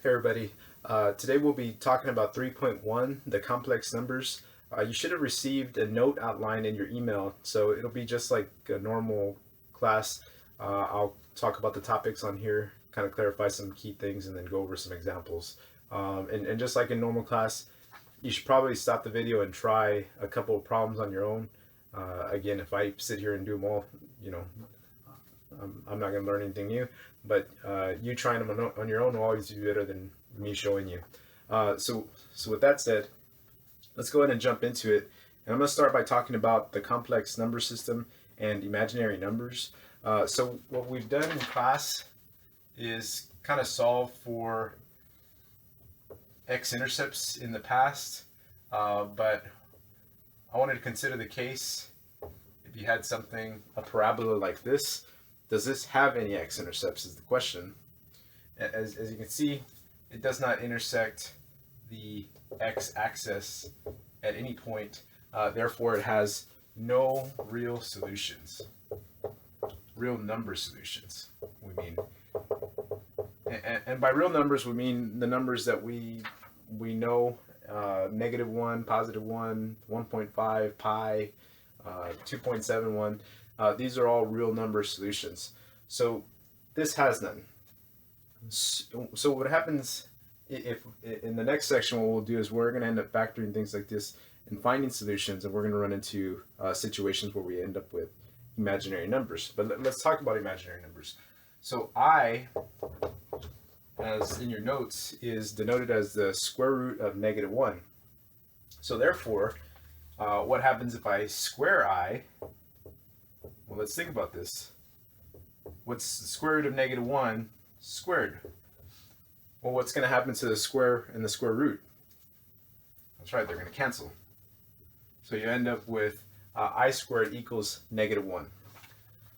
Hey everybody, today we'll be talking about 3.1, the complex numbers. You should have received a note outline in your email, so it'll be just like a normal class. I'll talk about the topics on here, kind of clarify some key things, and then go over some examples. And just like in normal class, you should probably stop the video and try a couple of problems on your own. Again, if I sit here and do them all, I'm not going to learn anything new, but you trying them on your own will always be better than me showing you. So with that said, let's go ahead and jump into it. And I'm going to start by talking about the complex number system and imaginary numbers. So what we've done in class is kind of solve for x-intercepts in the past, but I wanted to consider the case if you had something, a parabola like this. Does this have any x-intercepts is the question. As you can see, it does not intersect the x-axis at any point. Therefore, it has no real solutions, real number solutions, we mean. And by real numbers, we mean the numbers that we know, -1, +1, 1.5, pi, 2.71. These are all real number solutions. So this has none. So what happens if in the next section, what we'll do is we're going to end up factoring things like this and finding solutions, and we're going to run into situations where we end up with imaginary numbers. But let's talk about imaginary numbers. So I, as in your notes, is denoted as the square root of -1. So therefore, what happens if I square I? Well, let's think about this. What's the square root of -1 squared? Well, what's going to happen to the square and the square root? That's right, they're going to cancel. So you end up with I squared equals -1.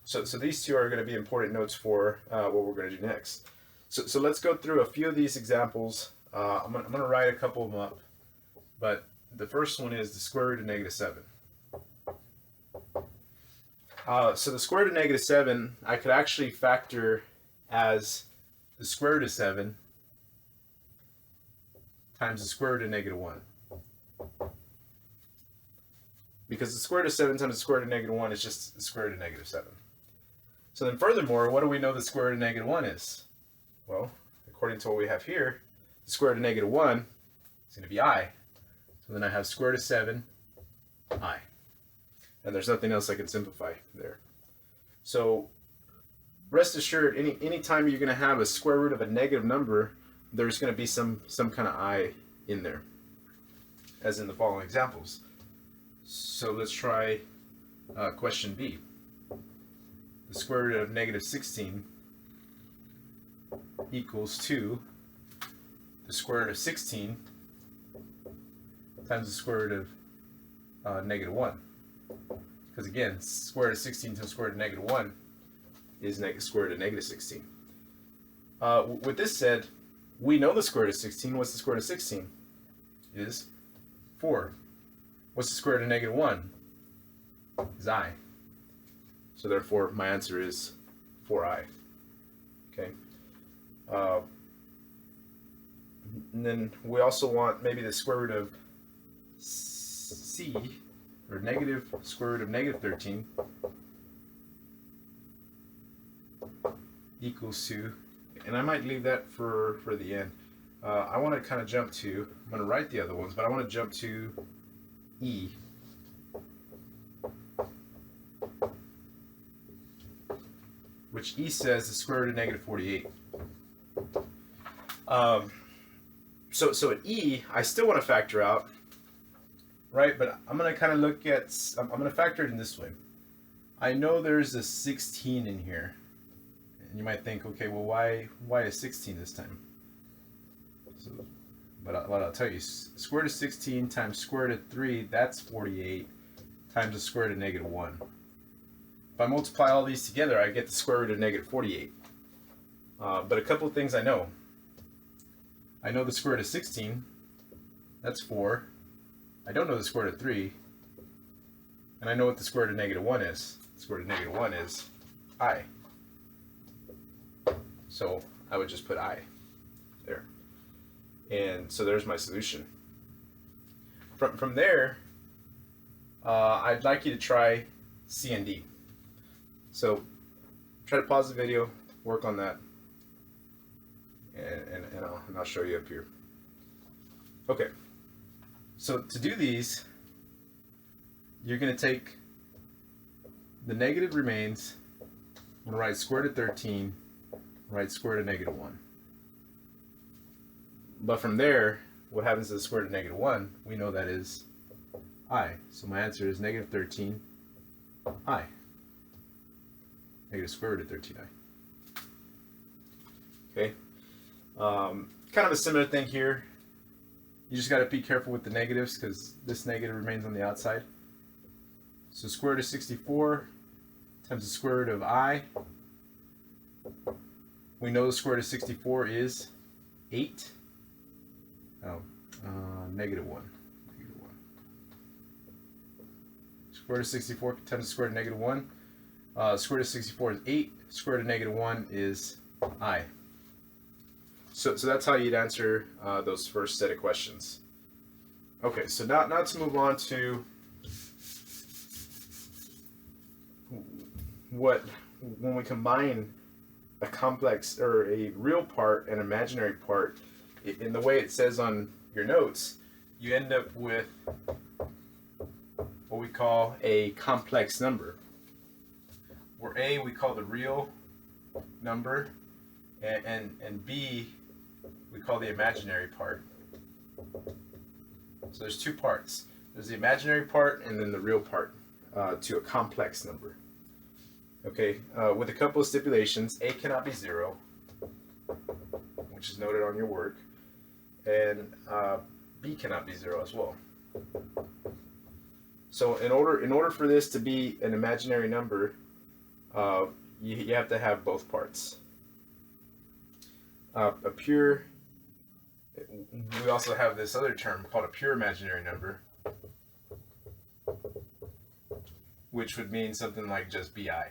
So these two are going to be important notes for what we're going to do next. So let's go through a few of these examples. I'm going to write a couple of them up, but the first one is the square root of -7. So the square root of -7, I could actually factor as the square root of 7 times the square root of -1. Because the square root of 7 times the square root of -1 is just the square root of -7. So then furthermore, what do we know the square root of -1 is? Well, according to what we have here, the square root of -1 is going to be I. So then I have square root of 7, I. And there's nothing else I can simplify there. So rest assured, any time you're going to have a square root of a negative number, there's going to be some kind of I in there, as in the following examples. So let's try question B. The square root of -16 equals to the square root of 16 times the square root of -1. Because again, square root of 16 times square root of -1 is square root of -16. With this said, we know the square root of 16. What's the square root of 16? It is 4. What's the square root of -1? Is I. So therefore, my answer is 4i. Okay. And then we also want maybe the square root of c, or negative square root of -13 equals to, and I might leave that for the end. I want to kind of jump to, I'm going to write the other ones, but I want to jump to e, which e says the square root of -48. So at e, I still want to factor out, right? But I'm going to kind of look at, I'm going to factor it in this way. I know there's a 16 in here. And you might think, okay, well, why is 16 this time? So, but what I'll tell you, square root of 16 times square root of 3, that's 48, times the square root of -1. If I multiply all these together, I get the square root of -48. But a couple of things I know. I know the square root of 16, that's 4. I don't know the square root of 3, and I know what the square root of -1 is. The square root of -1 is I. So I would just put I there. And so there's my solution. From there, I'd like you to try C and D. So try to pause the video, work on that, and I'll show you up here. Okay, so to do these, you're going to take the negative remains, I'm going to write square root of 13, write square root of negative 1. But from there, what happens to the square root of negative 1? We know that is I. So my answer is negative 13 I. Negative square root of 13I. Okay. Kind of a similar thing here. You just got to be careful with the negatives because this negative remains on the outside. So square root of 64 times the square root of I. We know the square root of 64 is 8. Negative 1. Negative 1. Square root of 64 times the square root of negative 1. Square root of 64 is 8. Square root of negative 1 is I. So that's how you'd answer those first set of questions. Okay, so now to move on to when we combine a complex or a real part and imaginary part, in the way it says on your notes, you end up with what we call a complex number. Where A we call the real number, and B we call the imaginary part. So there's two parts. There's the imaginary part and then the real part to a complex number. Okay, with a couple of stipulations. A cannot be 0, which is noted on your work, and B cannot be 0 as well. So in order for this to be an imaginary number, you have to have both parts. We also have this other term called a pure imaginary number, which would mean something like just BI.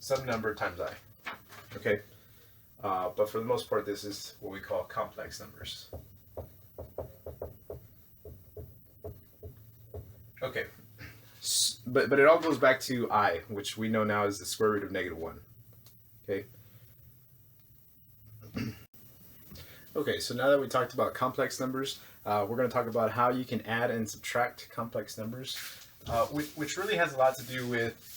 Some number times I. Okay? But for the most part, this is what we call complex numbers. Okay. But it all goes back to I, which we know now is the square root of negative 1. Okay? Okay, so now that we talked about complex numbers, we're going to talk about how you can add and subtract complex numbers, which really has a lot to do with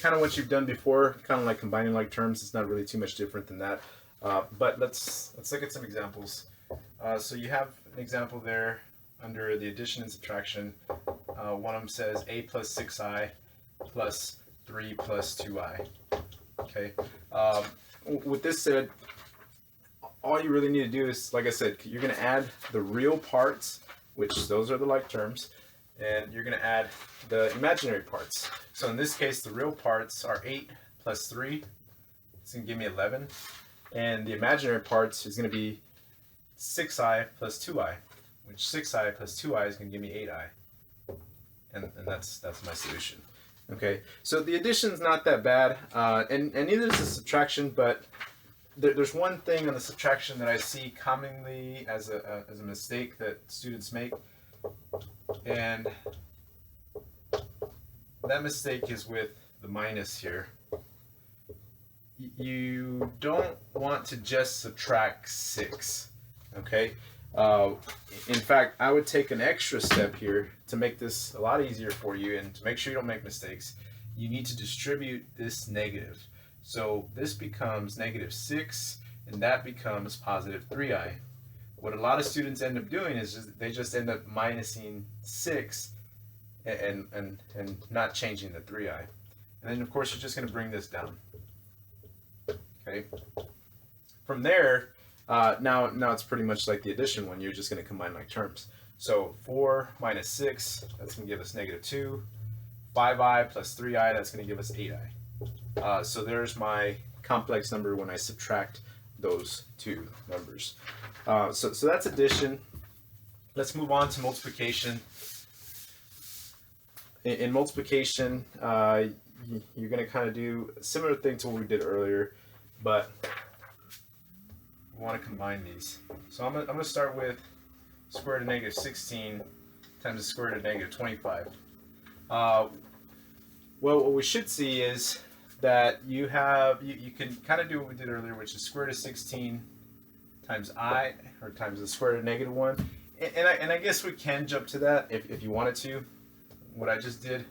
kind of what you've done before, kind of like combining like terms. It's not really too much different than that. But let's look at some examples. So you have an example there under the addition and subtraction. One of them says a plus 6i plus 3 plus 2i. Okay. With this said, all you really need to do is, like I said, you're going to add the real parts, which those are the like terms, and you're going to add the imaginary parts. So in this case, the real parts are 8 plus 3. It's going to give me 11. And the imaginary parts is going to be 6i plus 2i, which 6i plus 2i is going to give me 8i. And that's my solution. Okay, so the addition's not that bad, and neither is the subtraction, but there's one thing on the subtraction that I see commonly as a mistake that students make, and that mistake is with the minus here. You don't want to just subtract 6, okay? In fact, I would take an extra step here to make this a lot easier for you and to make sure you don't make mistakes. You need to distribute this negative. So this becomes negative 6, and that becomes positive 3i. What a lot of students end up doing is they just end up minusing 6 and not changing the 3i. And then, of course, you're just going to bring this down. Okay. From there, now it's pretty much like the addition one. You're just going to combine like terms. So 4 minus 6, that's going to give us negative 2. 5i plus 3i, that's going to give us 8i. So there's my complex number when I subtract those two numbers. So that's addition. Let's move on to multiplication. In multiplication, you're going to kind of do a similar thing to what we did earlier, but want to combine these. So I'm going to start with square root of negative 16 times the square root of negative 25. Well, what we should see is that you can kind of do what we did earlier, which is square root of 16 times I, or times the square root of negative 1. And I guess we can jump to that if you wanted to. What I just did,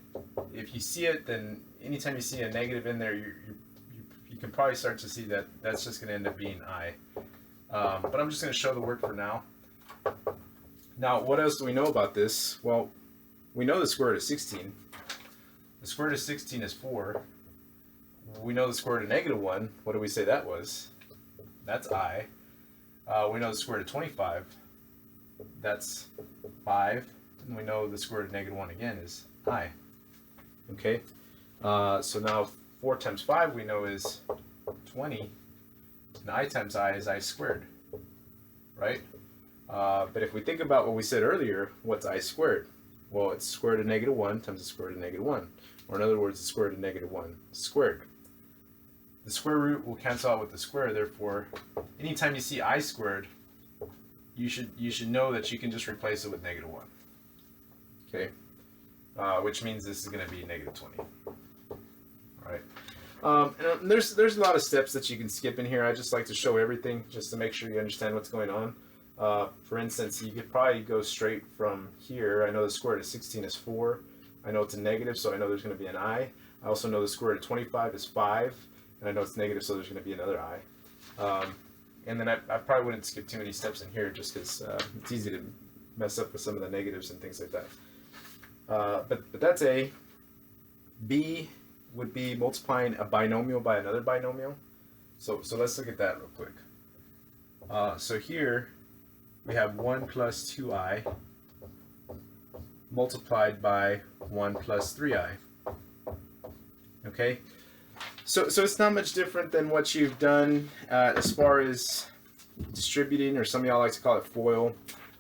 if you see it, then anytime you see a negative in there, you can probably start to see that that's just going to end up being I. But I'm just going to show the work for now. Now, what else do we know about this? Well, we know the square root of 16. The square root of 16 is 4. We know the square root of negative 1. What do we say that was? That's I. We know the square root of 25. That's 5. And we know the square root of negative 1 again is I. Okay? So now 4 times 5 we know is 20. And I times I is I squared. Right? But if we think about what we said earlier, what's I squared? Well, it's square root of negative 1 times the square root of negative 1. Or in other words, the square root of negative 1 squared. The square root will cancel out with the square, therefore, anytime you see I squared, you should know that you can just replace it with negative 1. Okay? Which means this is going to be negative 20. Alright. And there's a lot of steps that you can skip in here. I just like to show everything just to make sure you understand what's going on. For instance, you could probably go straight from here. I know the square root of 16 is 4. I know it's a negative, so I know there's going to be an I. I also know the square root of 25 is 5. And I know it's negative, so there's going to be another I. And then I probably wouldn't skip too many steps in here just because it's easy to mess up with some of the negatives and things like that. But that's A. B would be multiplying a binomial by another binomial. So let's look at that real quick. So here we have 1 plus 2i multiplied by 1 plus 3i. Okay? So it's not much different than what you've done as far as distributing, or some of y'all like to call it FOIL.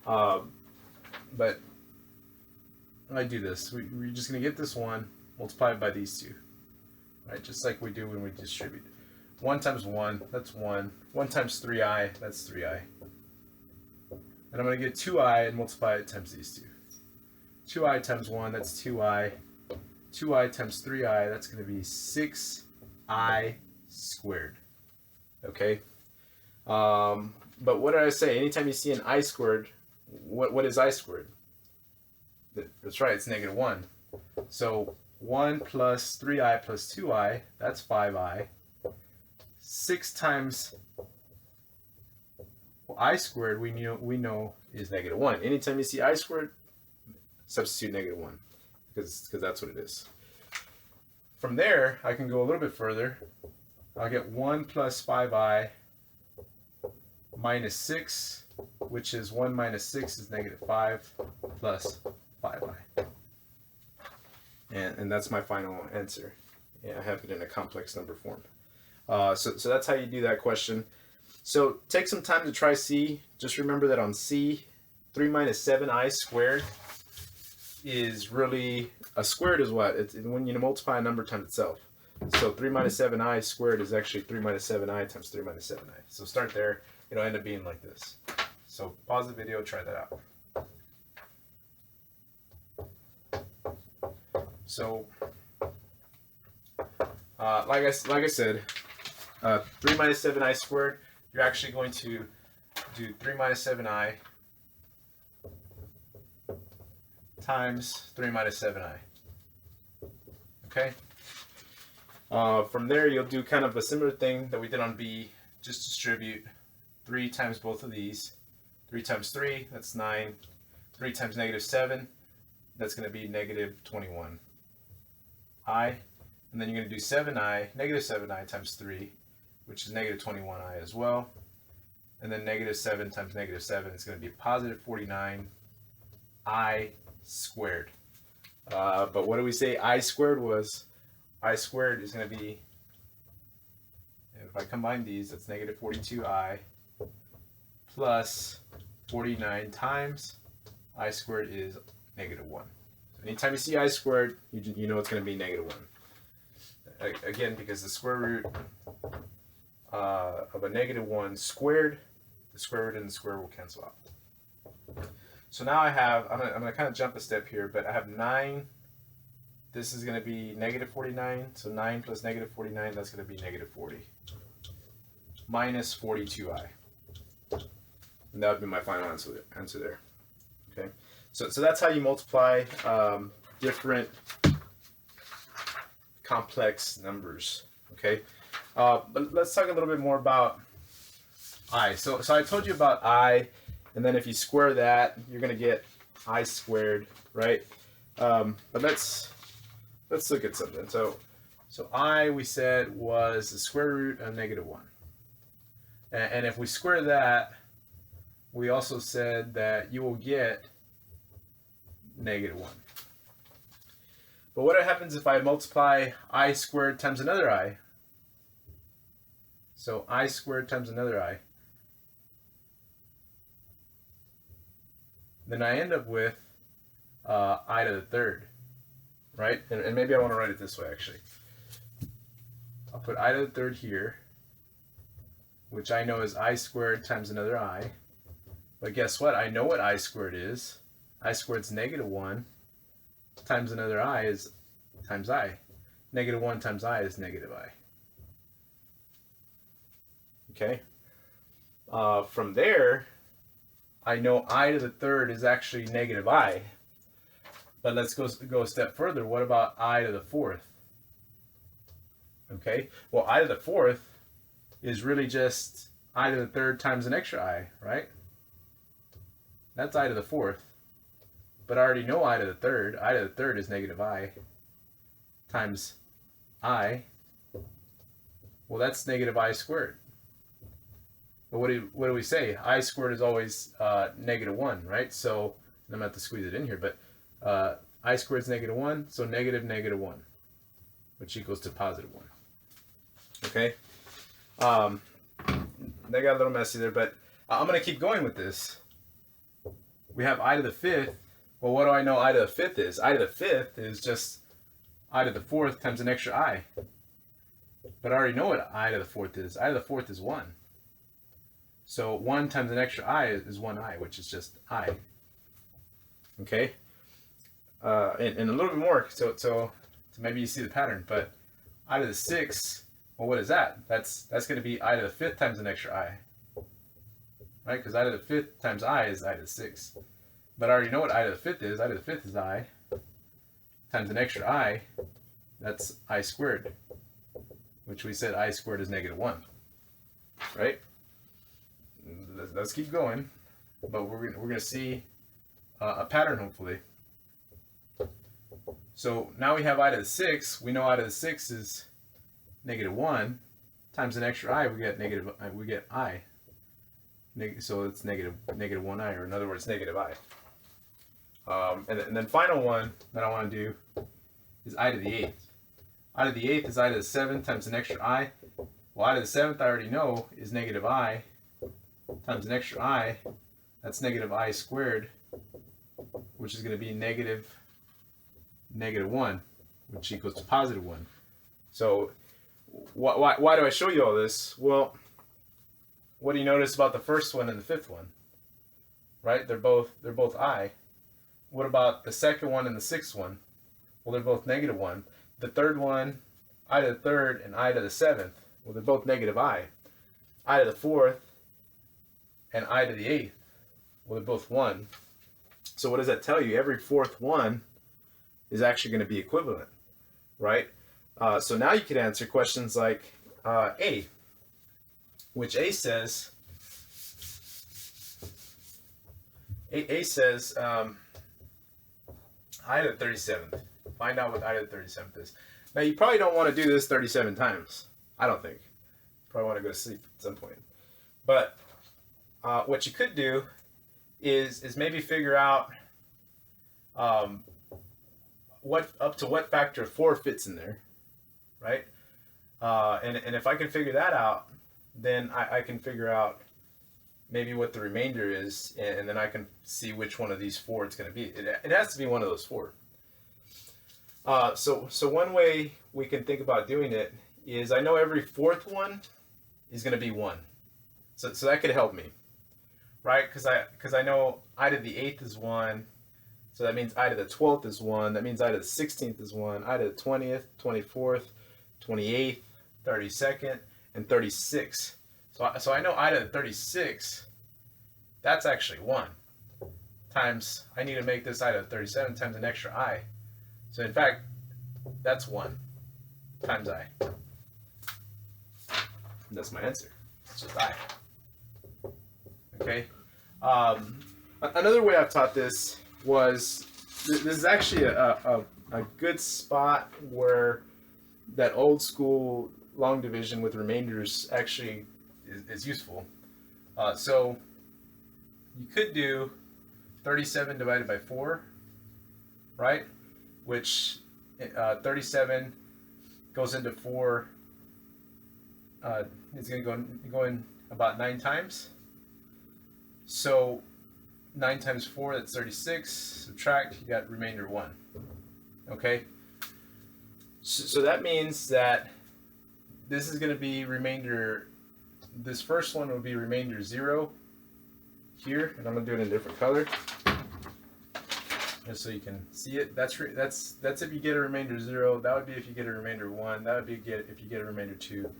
But when I do this, we're just going to get this 1 multiplied by these 2. Right? Just like we do when we distribute. 1 times 1, that's 1. 1 times 3i, that's 3i. And I'm going to get 2i and multiply it times these 2. 2i times 1, that's 2i. 2i times 3i, that's going to be 6i squared. Okay? But what did I say? Anytime you see an I squared, what is I squared? That's right, it's negative 1. So 1 plus 3i plus 2i, that's 5i. 6 times I squared, we know is negative 1. Anytime you see I squared, substitute negative 1, because that's what it is. From there, I can go a little bit further. I'll get 1 plus 5i minus 6, which is 1 minus 6 is negative 5 plus 5i. And that's my final answer. Yeah, I have it in a complex number form. So that's how you do that question. So take some time to try C. Just remember that on C, 3 minus 7i squared is really, a squared is what? It's when you multiply a number times itself. So 3 minus 7i squared is actually 3 minus 7i times 3 minus 7i. So start there. It'll end up being like this. So pause the video, try that out. So, like I said, 3 minus 7i squared, you're actually going to do 3 minus 7i times 3 minus 7i. Okay? From there, you'll do kind of a similar thing that we did on B. Just distribute 3 times both of these. 3 times 3, that's 9. 3 times negative 7, that's going to be negative 21. I, and then you're going to do 7i, negative 7i times 3, which is negative 21i as well. And then negative 7 times negative 7 is going to be positive 49i squared. But what do we say I squared was? I squared is going to be, if I combine these, that's negative 42i plus 49 times I squared is negative 1. So anytime you see I squared, you know it's going to be negative 1. Again, because the square root of a negative 1 squared The square root and the square will cancel out. So now I'm going to kind of jump a step here, but I have 9. This is going to be negative 49. So 9 plus negative 49, that's going to be negative 40. Minus 42i. And that would be my final answer there. Okay. So that's how you multiply different complex numbers. Okay. But let's talk a little bit more about I. So I told you about I, and then if you square that, you're going to get I squared, right? But let's look at something. So I, we said, was the square root of negative 1. And if we square that, we also said that you will get negative 1. But what happens if I multiply I squared times another I? So I squared times another I. Then I end up with I to the third, right? And maybe I want to write it this way, actually. I'll put I to the third here, which I know is I squared times another I. But guess what? I know what I squared is. I squared is negative 1 times another I is times I. Negative 1 times I is negative I. Okay? From there, I know I to the third is actually negative I. But let's go a step further. What about I to the fourth? Okay? Well, I to the fourth is really just I to the third times an extra I, right? That's I to the fourth. But I already know I to the third. I to the third is negative I times I. Well, that's negative I squared. But what do we say? I squared is always negative 1, right? So I'm going to have to squeeze it in here. But I squared is negative 1, so negative negative 1, which equals to positive 1. Okay? They got a little messy there, but I'm going to keep going with this. We have I to the fifth. Well, what do I know I to the fifth is? I to the fifth is just I to the fourth times an extra I. But I already know what I to the fourth is. I to the fourth is 1. So 1 times an extra I is 1I, which is just I. Okay? And a little bit more, so maybe you see the pattern. But I to the sixth, well, what is that? That's going to be I to the fifth times an extra I. Right? Because I to the fifth times I is I to the sixth. But I already know what I to the fifth is. I to the fifth is I times an extra I. That's I squared, which we said I squared is negative 1. Right? Let's keep going. But we're gonna see a pattern, hopefully. So now we have I to the sixth. We know I to the sixth is negative 1 times an extra I. We get I. So it's negative 1I, or in other words, negative I. And then final one that I want to do is I to the eighth. I to the eighth is I to the seventh times an extra I. Well, I to the seventh I already know is negative I times an extra I. That's negative I squared, which is going to be negative 1, which equals to positive 1. So why do I show you all this? Well, what do you notice about the first one and the fifth one? Right? They're both I. What about the second one and the sixth one? Well, they're both negative 1. The third one, I to the third and I to the seventh. Well, they're both negative I. I to the fourth and I to the eighth. Well, they're both 1. So what does that tell you? Every fourth one is actually going to be equivalent, right? So now you could answer questions like A, which A says, I to the 37th. Find out what I to the 37th is. Now, you probably don't want to do this 37 times. I don't think. You probably want to go to sleep at some point. But what you could do is maybe figure out up to what factor of 4 fits in there, right? And if I can figure that out, then I can figure out maybe what the remainder is, and then I can see which one of these 4 it's going to be. It has to be one of those 4. So one way we can think about doing it is, I know every fourth one is going to be 1. So that could help me. right? Because I know I to the 8th is 1, so that means I to the 12th is 1. That means I to the 16th is 1. I to the 20th, 24th, 28th, 32nd, and 36th. So I know I to the 36, that's actually 1. Times, I need to make this I to the 37 times an extra I. So in fact, that's 1 times I. And that's my answer. It's just I. Okay. Another way I've taught this was, this is actually a good spot where that old school long division with remainders actually is useful. So you could do 37 divided by 4, right? Which 37 goes into 4. It's going to go in about 9 times. So 9 times 4, that's 36. Subtract, you got remainder 1. Okay? So that means that this is going to be remainder, this first one will be remainder 0 here, and I'm going to do it in a different color just so you can see it. That's if you get a remainder 0. That would be if you get a remainder 1. That would be if you get a remainder 2. And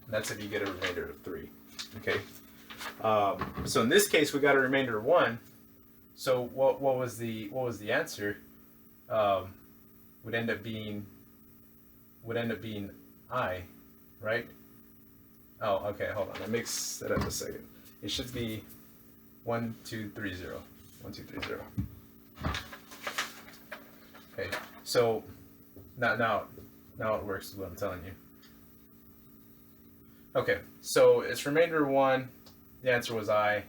that's if you get a remainder of 3. Okay? So in this case, we got a remainder of 1. So what was the answer? Would end up being I, right? Oh, okay. Hold on. Let me mix that up a second. It should be 1, 2, 3, 0. 1, 2, 3, 0. Okay. So now it works is what I'm telling you. Okay. So it's remainder 1. The answer was I.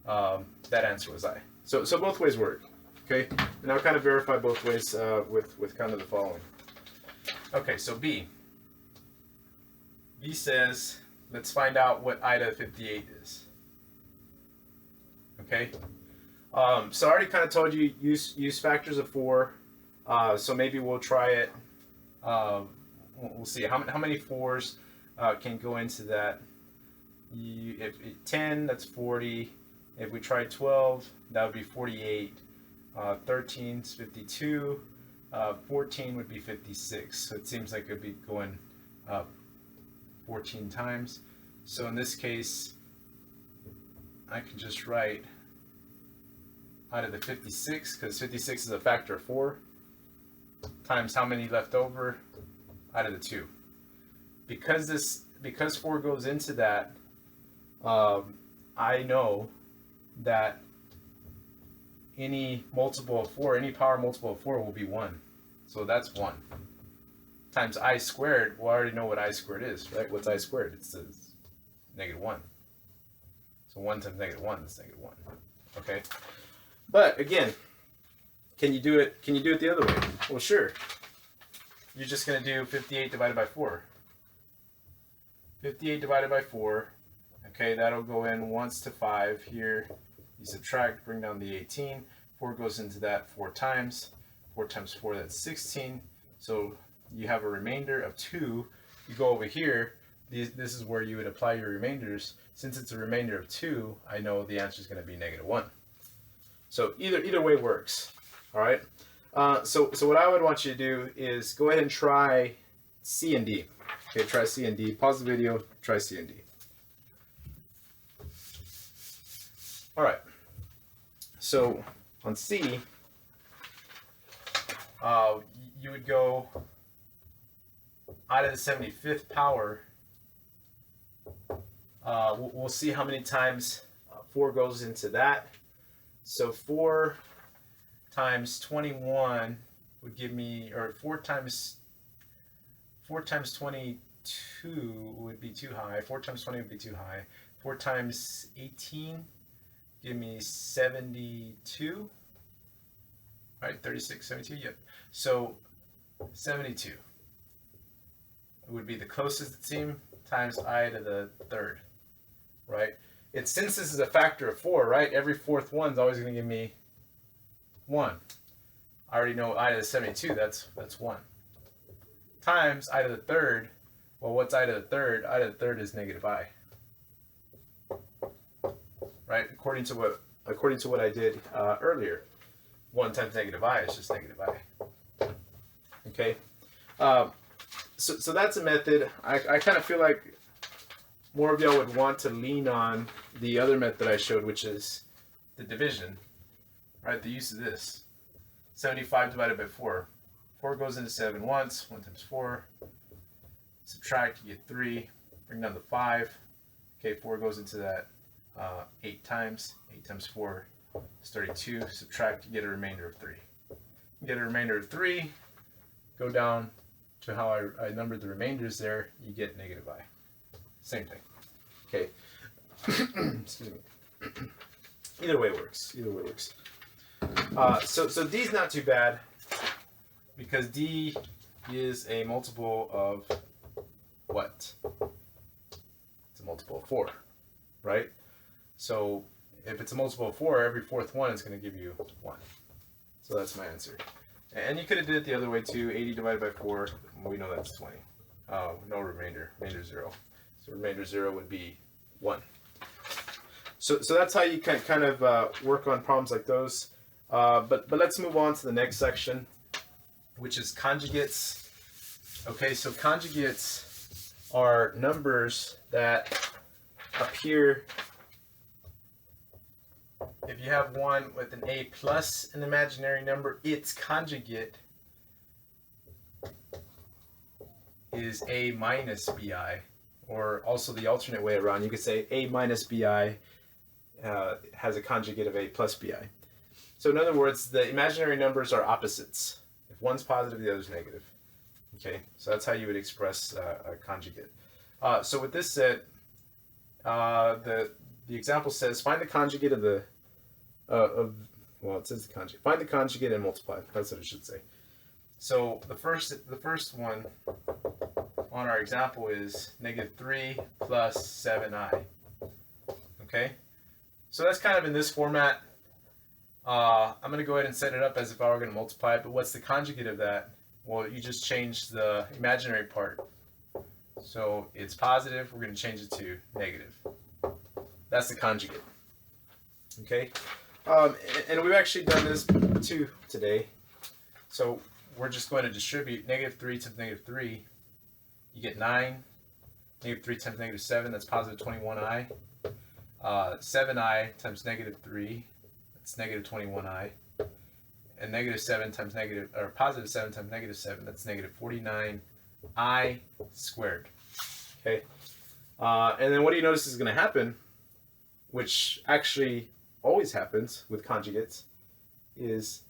That answer was I. So both ways work. Okay. And I'll kind of verify both ways with kind of the following. Okay. So B. B says, let's find out what I to 58 is. Okay. So I already kind of told you use factors of 4. So maybe we'll try it. We'll see how many 4s can go into that. If 10, that's 40. If we try 12, that would be 48. 13 is 52. 14 would be 56. So it seems like it would be going 14 times. So in this case, I can just write out of the 56, because 56 is a factor of 4, times how many left over out of the 2. Because 4 goes into that, I know that any multiple of 4, any power multiple of 4 will be 1. So that's 1. Times I squared, well, I already know what I squared is, right? What's I squared? It's negative 1. So 1 times negative 1 is negative 1. Okay? But again, can you do it the other way? Well, sure. You're just going to do 58 divided by 4. 58 divided by 4. Okay, that'll go in once to 5 here. You subtract, bring down the 18. 4 goes into that 4 times. 4 times 4, that's 16. So you have a remainder of 2. You go over here. This is where you would apply your remainders. Since it's a remainder of 2, I know the answer is going to be negative 1. So either way works. All right. So what I would want you to do is go ahead and try C and D. Okay, try C and D. Pause the video. Try C and D. All right. So on C, you would go out of the 75th power. We'll see how many times 4 goes into that. So 4 times 21 would give me, or 4 times 22 would be too high. 4 times 20 would be too high. 4 times 18 give me 72. Right, 36, 72, yep. So 72 would be the closest it seemed, times I to the 3rd, right? Since this is a factor of 4, right? Every 4th one is always going to give me 1. I already know I to the 72, that's 1. Times I to the 3rd, well, what's I to the 3rd? I to the 3rd is negative I. right? According to what I did earlier. 1 times negative I is just negative I. Okay, so that's a method. I kind of feel like more of y'all would want to lean on the other method I showed, which is the division, right? The use of this. 75 divided by 4. 4 goes into 7 once. 1 times 4. Subtract, you get 3. Bring down the 5. Okay, 4 goes into that 8 times. 8 times 4 is 32. Subtract, you get a remainder of 3. You get a remainder of 3. Go down to how I numbered the remainders there. You get negative I. Same thing. Okay. Excuse me. Either way works. Either way works. So D's not too bad because D is a multiple of what? It's a multiple of 4, right? So if it's a multiple of 4, every fourth one is going to give you 1. So that's my answer. And you could have did it the other way too. 80 divided by 4, we know that's 20. No remainder. Remainder 0. So remainder 0 would be 1. So that's how you can kind of work on problems like those. But let's move on to the next section, which is conjugates. Okay, so conjugates are numbers that appear, if you have one with an a plus an imaginary number, its conjugate is a minus bi, or also the alternate way around. You could say a minus bi has a conjugate of a plus bi. So in other words, the imaginary numbers are opposites. If one's positive, the other's negative. Okay, so that's how you would express a conjugate. So with this said, the example says find the conjugate of the well, it says the conjugate. Find the conjugate and multiply. That's what it should say. So the first one on our example is negative 3 plus 7i. Okay, so that's kind of in this format. I'm going to go ahead and set it up as if I were going to multiply it, but what's the conjugate of that? Well, you just change the imaginary part. So it's positive, we're going to change it to negative. That's the conjugate. Okay? And we've actually done this too today. So we're just going to distribute negative 3 times negative 3. You get 9. Negative 3 times negative 7, that's positive 21i. 7i times negative 3, that's negative 21i. And negative 7 times negative, or positive 7 times negative 7, that's negative 49i squared. Okay? And then what do you notice is going to happen, which actually always happens with conjugates, is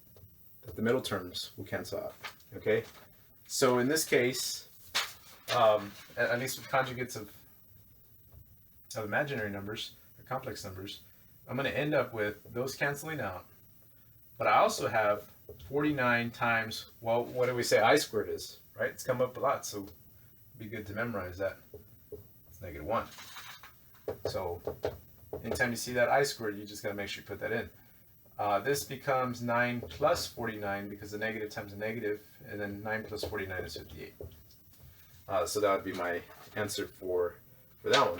that the middle terms will cancel out. Okay? So in this case, at least with conjugates of imaginary numbers, or complex numbers, I'm going to end up with those canceling out. But I also have 49 times, well, what do we say I squared is, right? It's come up a lot, so it'd be good to memorize that. It's negative 1. So anytime you see that I squared, you just got to make sure you put that in. This becomes 9 plus 49 because the negative times a negative, and then 9 plus 49 is 58. So that would be my answer for that one.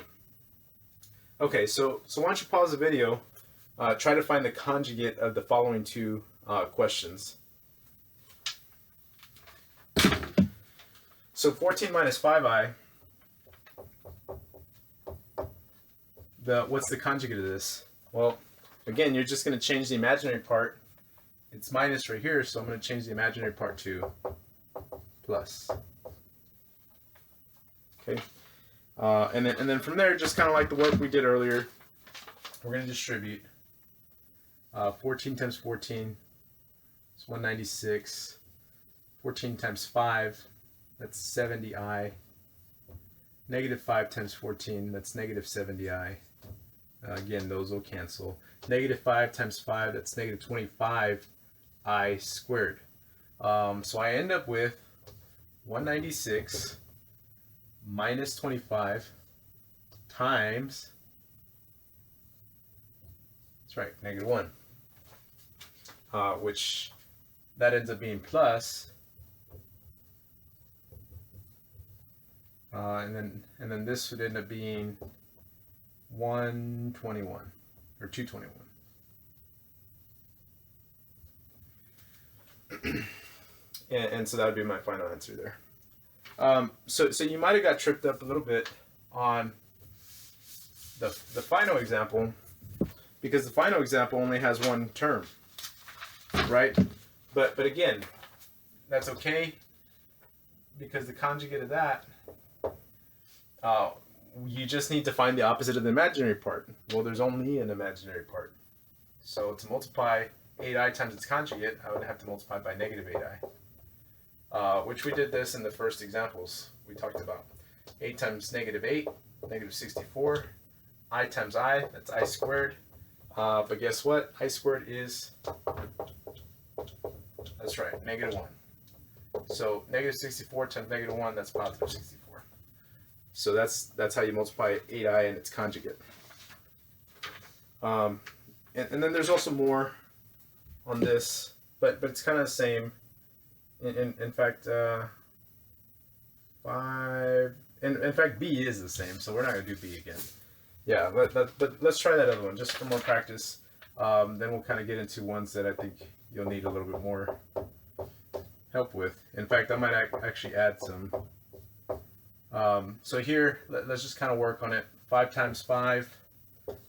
Okay, so why don't you pause the video, try to find the conjugate of the following two questions. So 14 minus 5i, what's the conjugate of this? Well, again, you're just going to change the imaginary part. It's minus right here, so I'm going to change the imaginary part to plus. Okay, and then from there, just kind of like the work we did earlier, we're going to distribute. 14 times 14 is 196. 14 times 5, that's 70i. Negative 5 times 14, that's negative 70i. Again, those will cancel. Negative 5 times 5, that's negative 25i squared. So I end up with 196 minus 25 times, that's right, negative 1. Which that ends up being plus, and then this would end up being 121. or 221. And so that would be my final answer there. So you might have got tripped up a little bit on the final example, because the final example only has one term, right? But again, that's okay, because the conjugate of that, you just need to find the opposite of the imaginary part. Well, there's only an imaginary part. So to multiply 8i times its conjugate, I would have to multiply by negative 8i, which we did this in the first examples we talked about. 8 times negative 8, negative 64. I times I, that's I squared. But guess what? I squared is, that's right, negative 1. So negative 64 times negative 1, that's positive 64. So that's how you multiply 8i and its conjugate. And then there's also more on this, but it's kind of the same. In fact, 5. In fact, B is the same, so we're not going to do B again. Yeah, but let's try that other one just for more practice. Then we'll kind of get into ones that I think you'll need a little bit more help with. In fact, I might actually add some. So here, let's just kind of work on it. 5 times 5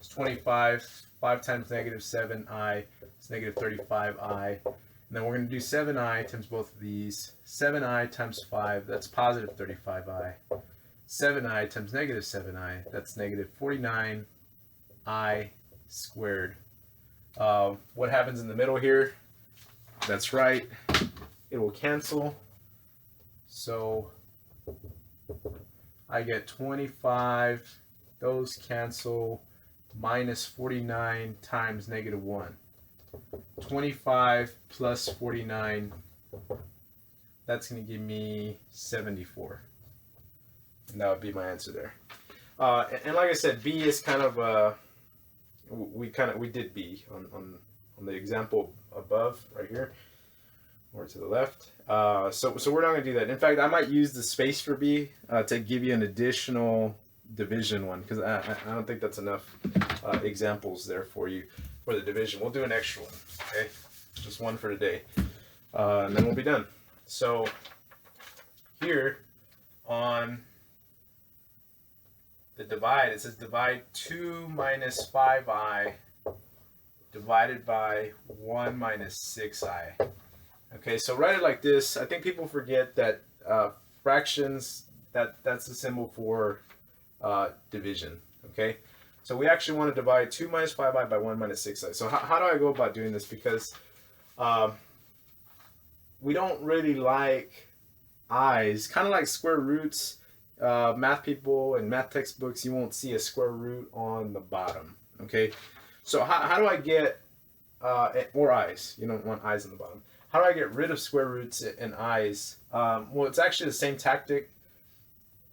is 25. 5 times negative 7i is negative 35i. And then we're going to do 7i times both of these. 7i times 5, that's positive 35i. 7i times negative 7i, that's negative 49i squared. What happens in the middle here? That's right, it will cancel. So I get 25, those cancel, minus 49 times negative 1. 25 plus 49, that's going to give me 74. And that would be my answer there. And like I said, B is kind of we did B on the example above right here, or to the left. So we're not going to do that. In fact, I might use the space for B to give you an additional division one, because I don't think that's enough examples there for you for the division. We'll do an extra one, okay? Just one for today, and then we'll be done. So here on the divide, it says divide 2 minus 5i divided by 1 minus 6i. Okay, so write it like this. I think people forget that fractions, that's the symbol for division. Okay, so we actually want to divide 2 minus 5i by 1 minus 6i. So how do I go about doing this? Because we don't really like i's, kind of like square roots. Math people and math textbooks, you won't see a square root on the bottom. Okay, so how do I get or i's? You don't want i's on the bottom. How do I get rid of square roots and i's? Well, it's actually the same tactic.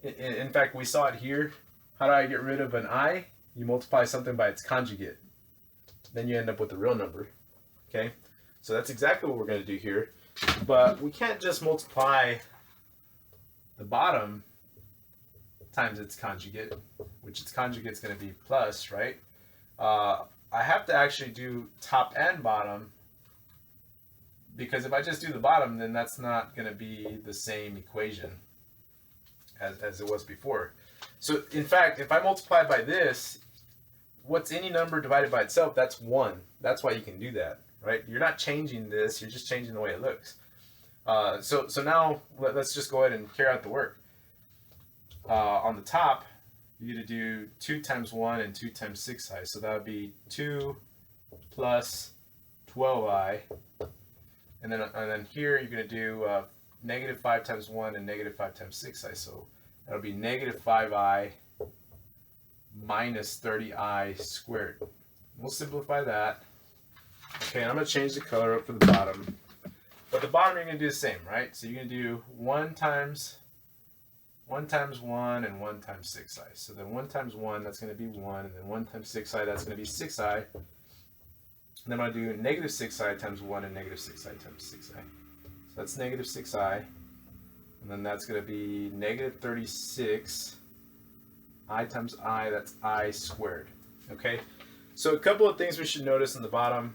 In fact, we saw it here. How do I get rid of an I? You multiply something by its conjugate. Then you end up with a real number. Okay, so that's exactly what we're going to do here. But we can't just multiply the bottom times its conjugate, which its conjugate is going to be plus, right? I have to actually do top and bottom, because if I just do the bottom, then that's not going to be the same equation as it was before. So in fact, if I multiply by this, what's any number divided by itself? That's 1. That's why you can do that, right? You're not changing this, you're just changing the way it looks. So now let's just go ahead and carry out the work. On the top, you're going to do 2 times 1 and 2 times 6i. So that would be 2 plus 12i. And then here you're going to do negative 5 times 1 and negative 5 times 6i. So that'll be negative 5i minus 30i squared. We'll simplify that. Okay, I'm going to change the color up for the bottom. But the bottom you're going to do the same, right? So you're going to do 1 times 1 and 1 times 6i. So then 1 times 1, that's going to be 1. And then 1 times 6i, that's going to be 6i. And then I'm going to do negative 6i times 1 and negative 6i times 6i. So that's negative 6i. And then that's going to be negative 36. I times I, that's I squared. Okay? So a couple of things we should notice in the bottom.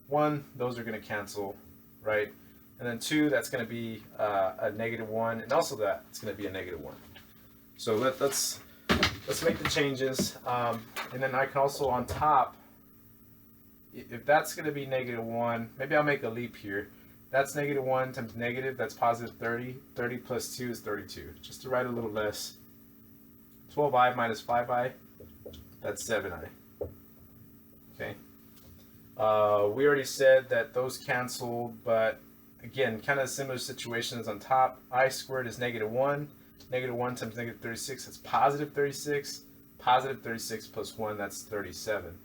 One, those are going to cancel, right? And then two, that's going to be a -1, and also that it's going to be a -1. So let's make the changes, and then I can also on top, if that's going to be -1, maybe I'll make a leap here. That's -1 times negative, that's positive 30. 30 plus 2 is 32. Just to write a little less. 12i minus 5i, that's 7i. Okay. We already said that those canceled, but again, kind of similar situations on top. I squared is -1. -1 times -36, that's positive 36. Positive 36 plus 1, that's 37.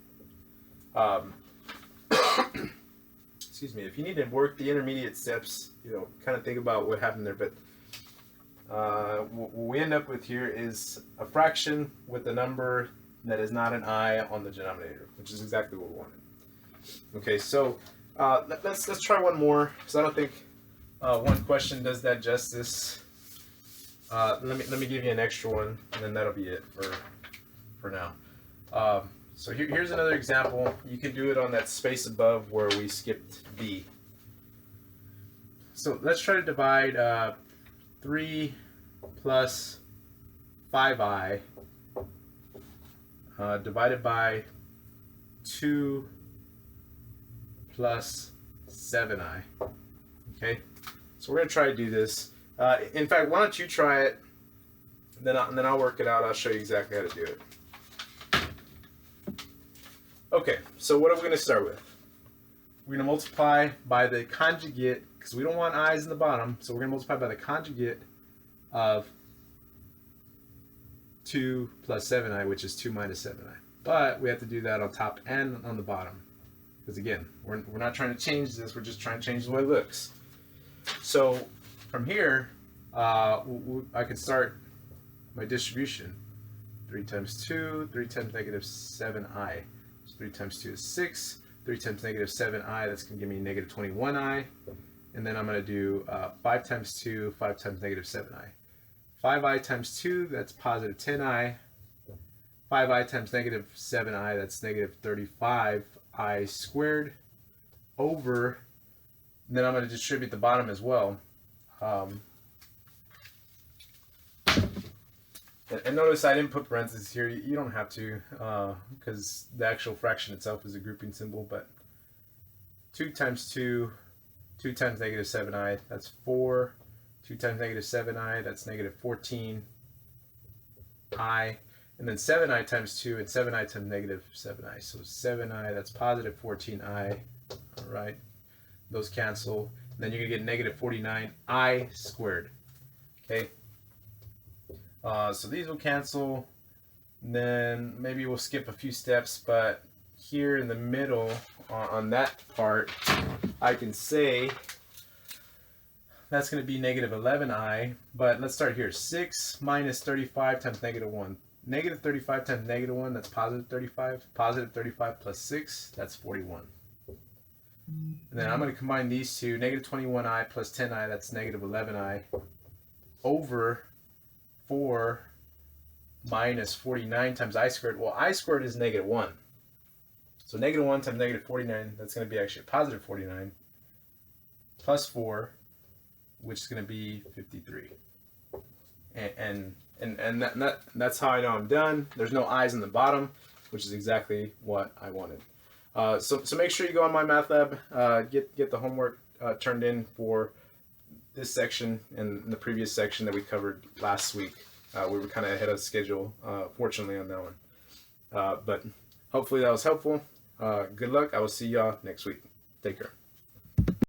Excuse me. If you need to work the intermediate steps, kind of think about what happened there. But what we end up with here is a fraction with a number that is not an I on the denominator, which is exactly what we wanted. Okay, so let's try one more, because I don't think one question does that justice. Let me give you an extra one, and then that'll be it for now. So here's another example. You can do it on that space above where we skipped B. So let's try to divide 3 plus 5i divided by 2 plus 7i. Okay, so we're going to try to do this. In fact, why don't you try it, then I'll work it out. I'll show you exactly how to do it. Okay, so what are we going to start with? We're going to multiply by the conjugate, because we don't want i's in the bottom, so we're going to multiply by the conjugate of 2 plus 7i, which is 2 minus 7i. But we have to do that on top and on the bottom, because again, we're not trying to change this, we're just trying to change the way it looks. So from here, I can start my distribution. 3 times 2, 3 times -7i. 3 times 2 is 6. 3 times -7i, that's going to give me -21i. And then I'm going to do 5 times 2, 5 times -7i. 5i times 2, that's positive 10i. 5i times -7i, that's -35i squared, over, and then I'm going to distribute the bottom as well. And notice I didn't put parentheses here. You don't have to, because the actual fraction itself is a grouping symbol. But 2 times 2, 2 times -7i, that's 4. 2 times -7i, that's -14i. And then 7i times 2 and 7i times -7i. So 7i, that's positive 14i. All right, those cancel. And then you're going to get -49i squared. Okay. So these will cancel, and then maybe we'll skip a few steps, but here in the middle on that part, I can say that's going to be -11i, but let's start here. 6 minus 35 times -1. -35 times -1, that's positive 35. Positive 35 plus 6, that's 41. And then I'm going to combine these two. -21i plus 10i, that's -11i, over 4 minus 49 times I squared. Well, I squared is -1. So -1 times -49, that's going to be actually positive 49, plus 4, which is going to be 53. And that's how I know I'm done. There's no i's in the bottom, which is exactly what I wanted. So make sure you go on MyMathLab, get the homework turned in for this section and the previous section that we covered last week. We were kind of ahead of schedule, fortunately, on that one. But hopefully that was helpful. Good luck. I will see y'all next week. Take care.